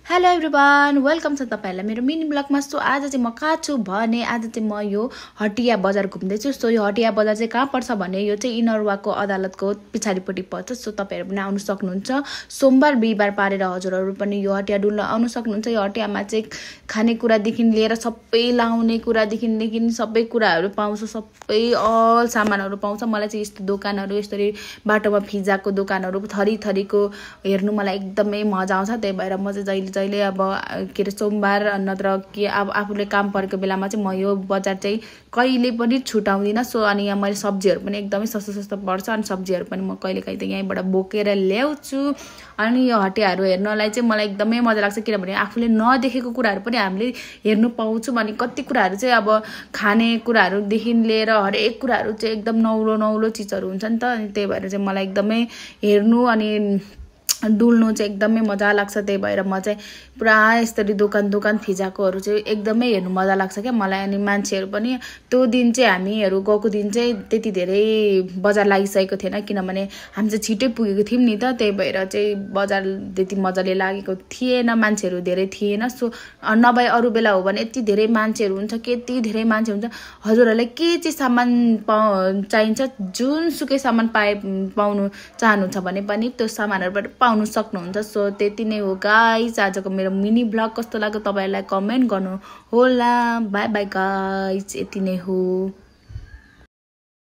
Hello everyone welcome छ तपाईहरुलाई मेरो मिनी ब्लगमा। सो आज चाहिँ म कहाँ छु भने आज चाहिँ म यो हटिया बजार घुम्दै छु। सो यो हटिया बजार चाहिँ कहाँ पर्छ भने यो चाहिँ इनरवाको अदालतको पछाडीपट्टि पर्छ। सो तपाईहरु पनि आउन सक्नुहुन्छ। सोमबार बिहीबार पारेर हजुरहरु पनि यो हटिया डुल्न आउन सक्नुहुन्छ। यो हटियामा चाहिँ खानेकुरा देखि लिएर सबै लाउने कुरा देखि सबै कुराहरु पाउँछ। सबै अल सामानहरु पाउँछ। मलाई चाहिँ यस्तो दोकानहरु यसरी बाटोमा फिजाको दोकानहरु थरी थरीको हेर्नु मलाई एकदमै मजा आउँछ। त्यही भएर म चाहिँ जहिले अब के रे सोमबार नत्र के अब आफूले काम परेको बेलामा चाहिँ म यो बजार चाहिँ कहिले पनि छुटाउँदिन। सो अनि यहाँ मैले सब्जीहरु पनि एकदमै सस्तो पर्छ अनि सब्जीहरु पनि म कहिलेकाहीँ त यहीँबाट बोकेर ल्याउँछु। अनि यो हटियाहरु हेर्नलाई चाहिँ मलाई एकदमै मजा लाग्छ किनभने आफूले नदेखेको कुराहरु पनि हामीले हेर्नु पाउँछौं। अनि कति कुराहरु चाहिँ अब खाने कुराहरु देखि लिएर हरेक कुराहरु चाहिँ एकदम नौलो चीजहरु हुन्छ नि त। अनि त्यही भएर चाहिँ मलाई एकदमै हेर्नु अनि डुल्नु चाहिँ एकदमै मजा लाग्छ। त्यही भएर म चाहिँ पुरा यसरी दोकान फिजाकोहरु चाहिँ एकदमै हेर्नु मजा लाग्छ के मलाई। अनि मान्छेहरु पनि त्यो दिन चाहिँ हामीहरु गएको दिन चाहिँ त्यति धेरै बजार लागिसकेको थिएन किनभने हामी चाहिँ छिटै पुगेको थियौं नि त। त्यही भएर चाहिँ बजार त्यति मजाले लागेको थिएन, मान्छेहरु धेरै थिएन। सो नभए अरु बेला हो भने यति धेरै मान्छेहरु हुन्छ, केति धेरै मान्छे हुन्छ। हजुरहरुलाई के चाहिँ सामान चाहिन्छ, जुनसुकै सामान पाउनु चाहनुहुन्छ भने पनि त्यो सामानहरुबाट पाउन सक्नुहुन्छ। सो त्यति नै हो गाइस आजको मेरो मिनी ब्लग। कस्तो लाग्यो तपाईहरुलाई कमेन्ट गर्नु होला। बाइ बाइ गाइस, यति नै हो।